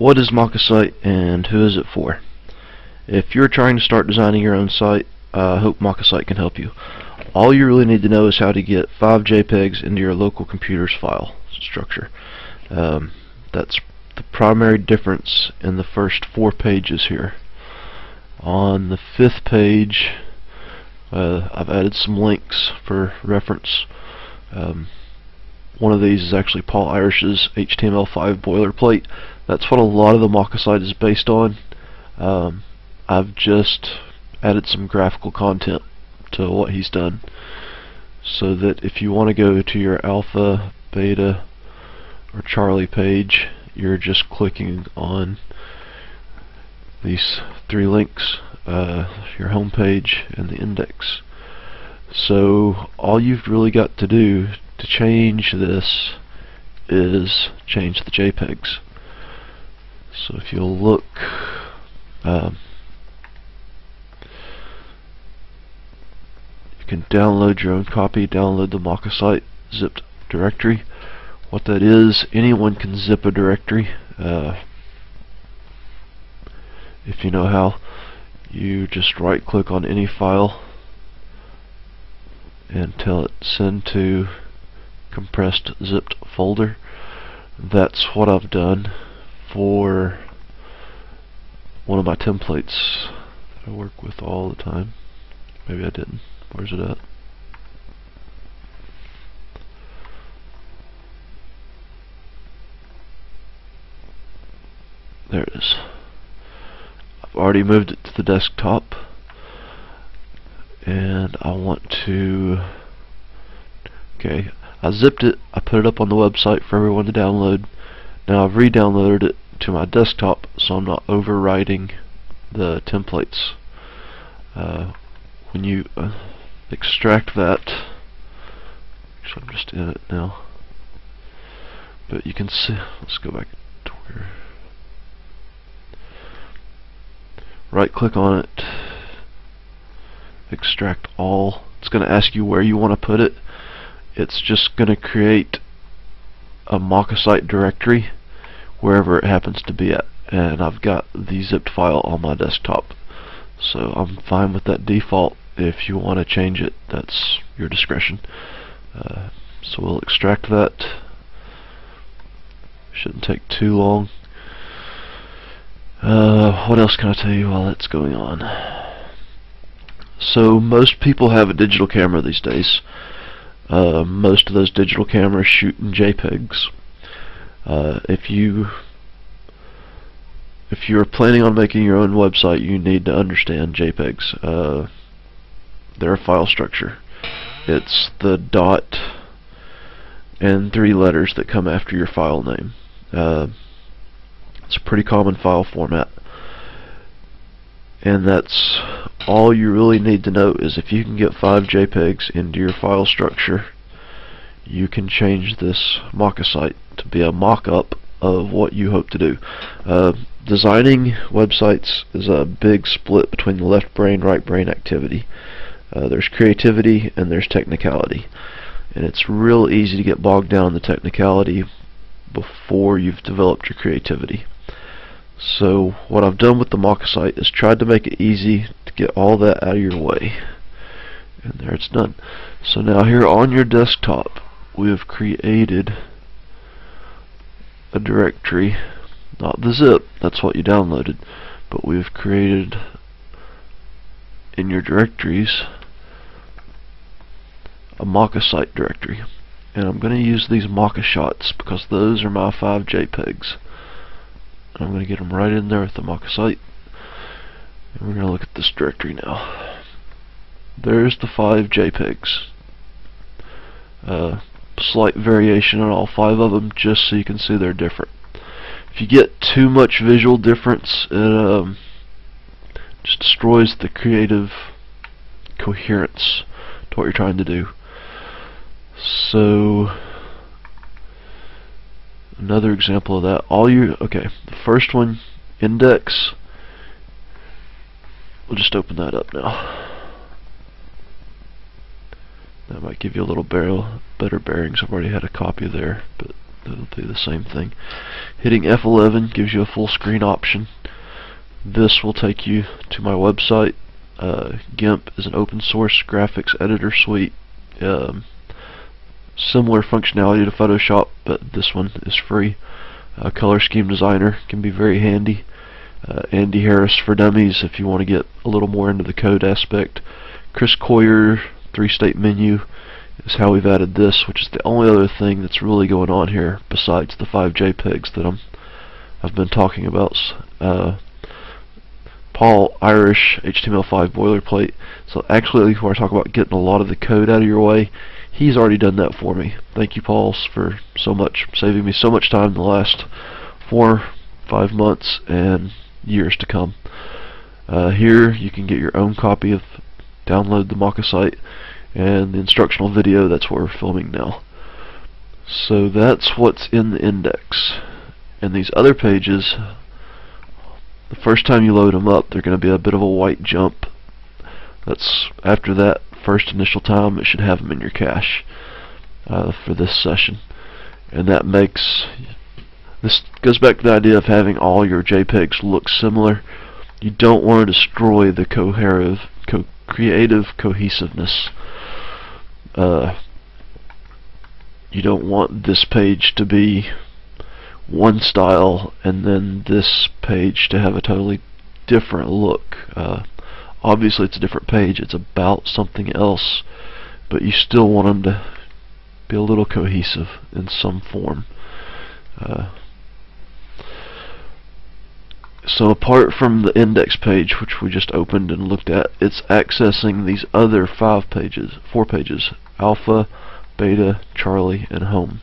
What is MockaSite and who is it for? If you're trying to start designing your own site, I hope MockaSite can help you. All you really need to know is how to get 5 JPEGs into your local computer's file structure. That's the primary difference in the first 4 pages here. On the 5th page, I've added some links for reference. One of these is actually Paul Irish's HTML5 boilerplate. That's what a lot of the MockaSite is based on. I've just added some graphical content to what he's done, so that if you want to go to your alpha, beta, or Charlie page, you're just clicking on these 3 links, your home page and the index. So all you've really got to do to change this is change the JPEGs. So if you'll look, you can download your own copy, download the MockaSite zipped directory. What that is, anyone can zip a directory. If you know how, you just right click on any file and tell it send to compressed zipped folder. That's what I've done for one of my templates that I work with all the time. Maybe I didn't. Where's it at? There it is. I've already moved it to the desktop, and I want to, okay, I zipped it, I put it up on the website for everyone to download. Now I've re-downloaded it to my desktop, so I'm not overwriting the templates. When you extract that, actually I'm just in it now, but you can see, let's go back to where, right click on it, extract all. It's going to ask you where you want to put it. It's just going to create a MockaSite directory wherever it happens to be at, and I've got the zipped file on my desktop, so I'm fine with that default. If you want to change it, that's your discretion. So we'll extract that. Shouldn't take too long. What else can I tell you while that's going on? So most people have a digital camera these days. Most of those digital cameras shoot in JPEGs. If you're planning on making your own website, you need to understand JPEGs. They're a file structure. It's the dot and 3 letters that come after your file name. It's a pretty common file format, and that's all you really need to know. Is if you can get 5 JPEGs into your file structure, you can change this MockaSite to be a mock-up of what you hope to do. Designing websites is a big split between the left brain, right brain activity. There's creativity and there's technicality, and it's real easy to get bogged down in the technicality before you've developed your creativity. So what I've done with the MockaSite is tried to make it easy to get all that out of your way, and there it's done. So now here on your desktop, we have created a directory, not the zip, that's what you downloaded, but we've created in your directories a MockaSite directory, and I'm going to use these MockaShots because those are my 5 JPEGs. I'm going to get them right in there with the MockaSite, and we're going to look at this directory now. There's the 5 JPEGs. Slight variation on all 5 of them, just so you can see they're different. If you get too much visual difference, it just destroys the creative coherence to what you're trying to do. So another example of that, okay, the first one, index, we'll just open that up now. That might give you a little better bearings. I've already had a copy there, but it'll do the same thing. Hitting F11 gives you a full screen option. This will take you to my website. GIMP is an open source graphics editor suite. Similar functionality to Photoshop, but this one is free. Color Scheme Designer can be very handy. Andy Harris for Dummies if you want to get a little more into the code aspect. Chris Coyer 3-state menu is how we've added this, which is the only other thing that's really going on here besides the 5 JPEGs that I've been talking about. Paul Irish HTML5 boilerplate. So actually, before I talk about getting a lot of the code out of your way, he's already done that for me. Thank you, Paul, for saving me so much time in the last 4-5 months and years to come. Here you can get your own copy of download the MockaSite and the instructional video. That's what we're filming now. So that's what's in the index. And these other pages, the first time you load them up, they're going to be a bit of a white jump. That's after that first initial time, it should have them in your cache for this session. And that makes this goes back to the idea of having all your JPEGs look similar. You don't want to destroy the creative cohesiveness. You don't want this page to be one style and then this page to have a totally different look. Obviously it's a different page, it's about something else, but you still want them to be a little cohesive in some form. So apart from the index page, which we just opened and looked at, it's accessing these other 4 pages, Alpha, Beta, Charlie, and Home.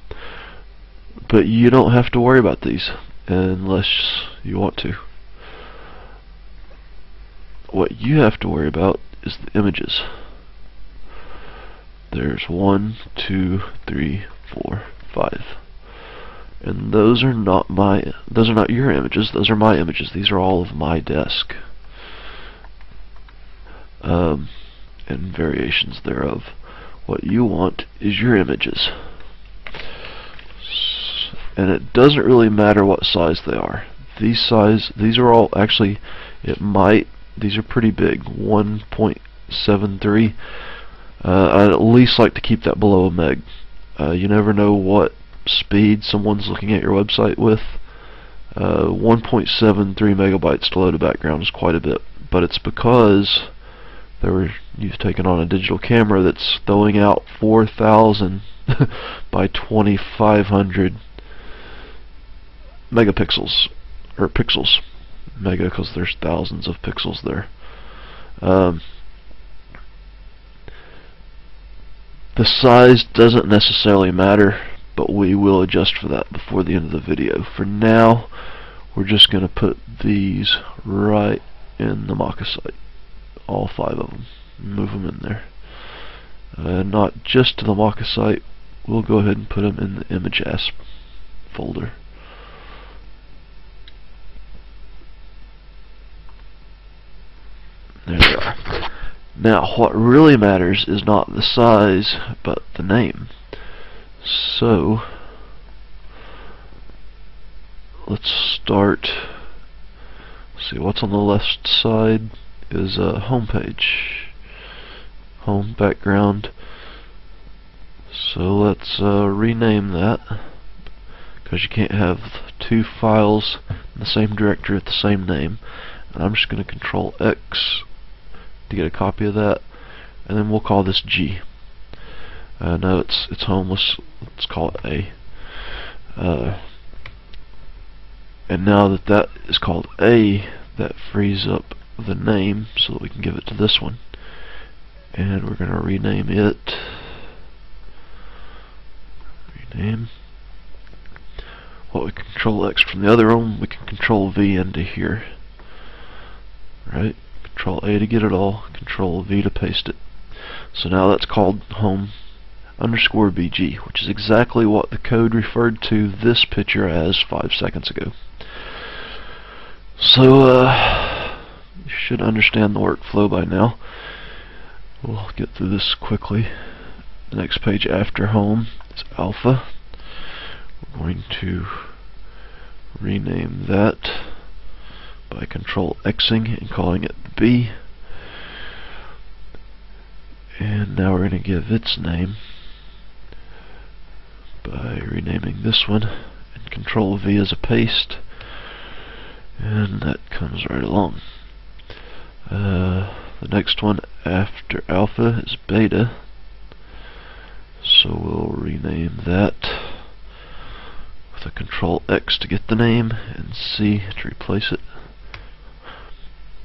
But you don't have to worry about these unless you want to. What you have to worry about is the images. There's 1, 2, 3, 4, 5. And those are not your images, those are my images. These are all of my desk. And variations thereof. What you want is your images. And it doesn't really matter what size they are. These are all actually, these are pretty big, 1.73. I'd at least like to keep that below a meg. You never know what speed someone's looking at your website with. 1.73 megabytes to load a background is quite a bit, but it's because you've taken on a digital camera that's throwing out 4,000 by 2,500 megapixels, or pixels. Mega because there's thousands of pixels there. The size doesn't necessarily matter, but we will adjust for that before the end of the video. For now, we're just going to put these right in the MockaSite, all 5 of them, move them in there. Not just to the MockaSite, we'll go ahead and put them in the image.asp folder. There they are. Now, what really matters is not the size, but the name. So, let's start. See, what's on the left side is a home page. Home background. So let's rename that, because you can't have 2 files in the same directory with the same name. And I'm just going to Control X to get a copy of that, and then we'll call this G. No, it's home. Let's call it A. And now that that is called A, that frees up the name so that we can give it to this one. And we're going to rename it. Rename. Well, we can Control X from the other one. We can Control V into here. Right? Control A to get it all. Control V to paste it. So now that's called home_BG, which is exactly what the code referred to this picture as 5 seconds ago. So you should understand the workflow by now. We'll get through this quickly. The next page after home is Alpha. I'm going to rename that by Control-Xing and calling it B. And now we're going to give its name by renaming this one, and Control-V as a paste, and that comes right along. The next one after alpha is beta, so we'll rename that with a Control-X to get the name, and C to replace it.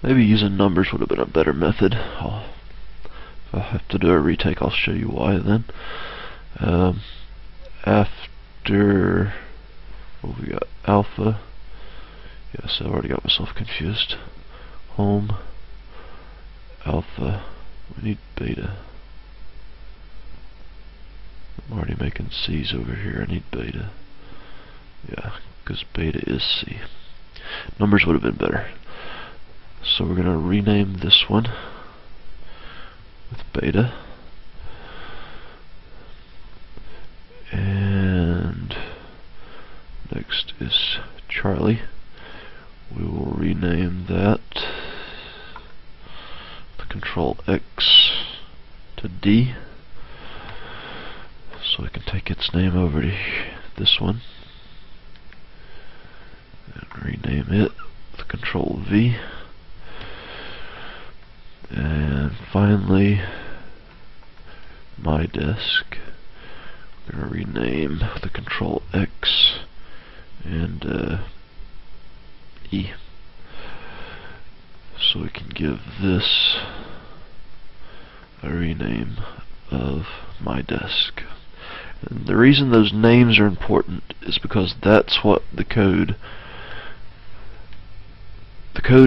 Maybe using numbers would have been a better method. If I have to do a retake, I'll show you why then. After, what we got, alpha. Yes, I already got myself confused. Home, alpha, we need beta. I'm already making C's over here, I need beta. Yeah, because beta is C. Numbers would have been better. So we're going to rename this one with beta. And next is Charlie. We will rename that with Control-X to D, so I can take its name over to this one and rename it with Control-V. And finally, my desk. I'm going to rename the Control-X and E, so we can give this a rename of my desk. And the reason those names are important is because that's what the code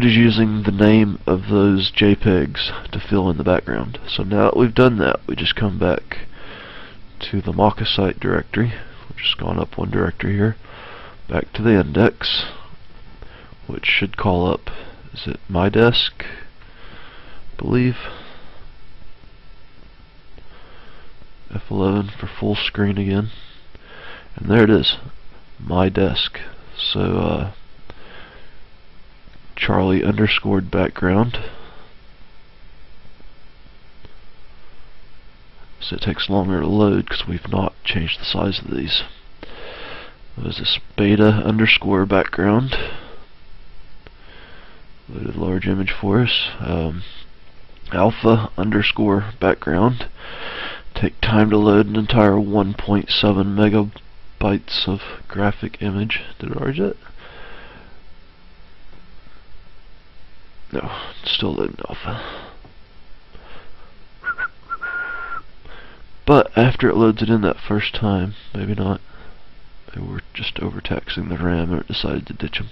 is using the name of those JPEGs to fill in the background. So now that we've done that, we just come back to the MockaSite directory. We've just gone up one directory here, back to the index, which should call up, is it my desk, I believe, F11 for full screen again, and there it is, my desk. So Charlie underscored background, so it takes longer to load because we've not changed the size of these. There's this beta underscore background, loaded large image for us. Alpha underscore background, take time to load an entire 1.7 megabytes of graphic image. Did it already do it? No, it's still loading alpha. But after it loads it in that first time, maybe not. Maybe we're just overtaxing the RAM or it decided to ditch them.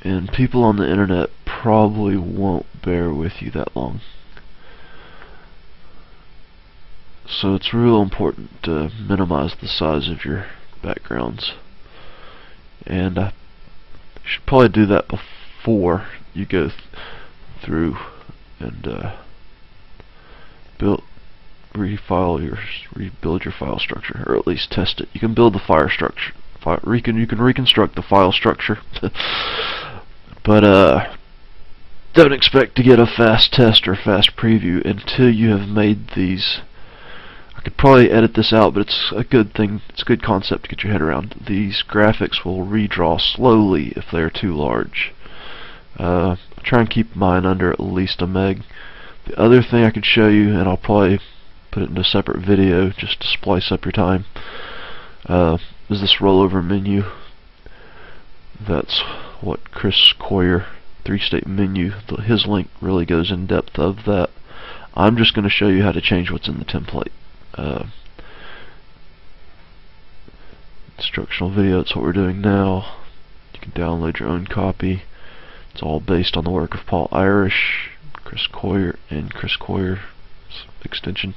And people on the internet probably won't bear with you that long. So it's real important to minimize the size of your backgrounds. And I should probably do that before you go through and rebuild your file structure, or at least test it. You can build the file structure. You can reconstruct the file structure, but don't expect to get a fast test or fast preview until you have made these. I could probably edit this out, but it's a good thing. It's a good concept to get your head around. These graphics will redraw slowly if they're too large. I try and keep mine under at least a meg. The other thing I could show you, and I'll probably put it in a separate video just to splice up your time, is this rollover menu. That's what Chris Coyier, 3-state menu, his link really goes in depth of that. I'm just going to show you how to change what's in the template. Instructional video, that's what we're doing now. You can download your own copy. It's all based on the work of Paul Irish, Chris Coyier, and Chris Coyier's extension.